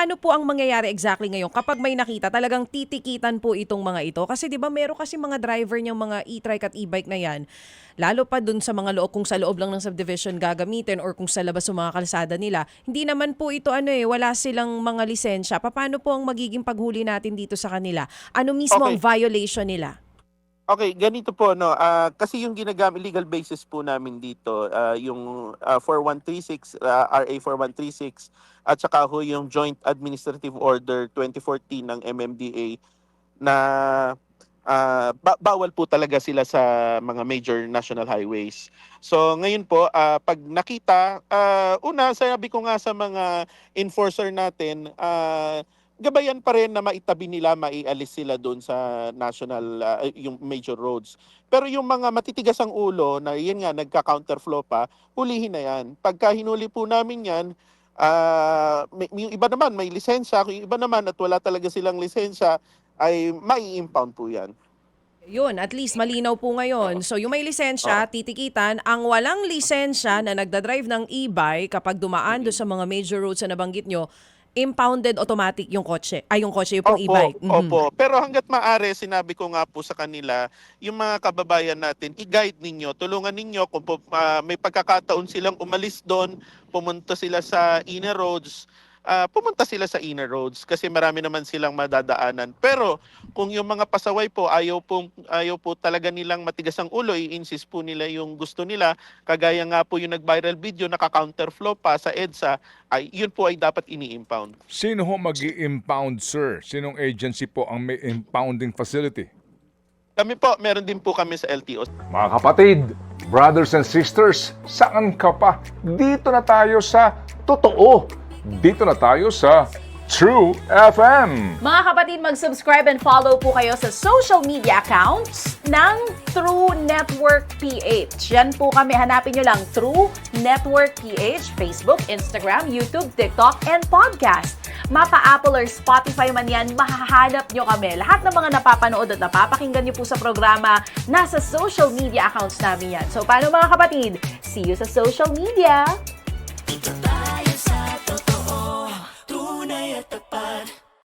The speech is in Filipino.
paano po ang mangyayari exactly ngayon kapag may nakita, talagang titikitan po itong mga ito? Kasi 'di ba meron kasi mga driver niyang mga e-trike at e-bike na 'yan, lalo pa dun sa mga loob, kung sa loob lang ng subdivision gagamitin or kung sa labas ng mga kalsada nila. Hindi naman po ito wala silang mga lisensya. Paano po ang magiging paghuli natin dito sa kanila? Ano mismo ang Okay. violation nila? Okay, ganito po, no. Kasi yung ginagamit legal basis po namin dito, yung 4136, RA 4136, at saka ho yung Joint Administrative Order 2014 ng MMDA na bawal po talaga sila sa mga major national highways. So ngayon po, pag nakita, una, sabi ko nga sa mga enforcer natin, gabayan pa rin na maitabi nila, maialis sila doon sa national, yung major roads. Pero yung mga matitigas ang ulo, na yan nga, nagka-counterflow pa, hulihin na yan. Pagka hinuli po namin yan, yung iba naman may lisensya, yung iba naman at wala talaga silang lisensya, ay mai-impound po yan. Yun, at least malinaw po ngayon. Oo. So yung may lisensya, Oo. titikitan. Ang walang lisensya na nagdadrive ng e-bike kapag dumaan doon sa mga major roads na nabanggit nyo, impounded automatic yung kotse. Ay, yung kotse, yung pong Opo, e-bike. Mhm. opo. Pero hangga't maaari, sinabi ko nga po sa kanila, yung mga kababayan natin, i-guide ninyo, tulungan ninyo kung may pagkakataon silang umalis doon, pumunta sila sa inner roads, pumunta sila sa inner roads kasi marami naman silang madadaanan. Pero kung yung mga pasaway po ayaw po talaga nilang matigas ang ulo, i-insist po nila yung gusto nila, kagaya nga po yung nag-viral video, naka-counterflow pa sa EDSA, ay yun po ay dapat ini-impound. Sino ho mag-i-impound, sir? Sinong agency po ang may impounding facility? Kami po, meron din po kami sa LTO. Mga kapatid, brothers and sisters, saan ka pa? Dito na tayo sa totoo. Dito na tayo sa True FM. Mga kapatid, mag-subscribe and follow po kayo sa social media accounts ng True Network PH. Yan po kami. Hanapin nyo lang True Network PH, Facebook, Instagram, YouTube, TikTok, and podcast. Mapa Apple or Spotify man yan, mahahanap nyo kami. Lahat ng mga napapanood at napapakinggan nyo po sa programa, nasa social media accounts namin yan. So, paano mga kapatid? See you sa social media!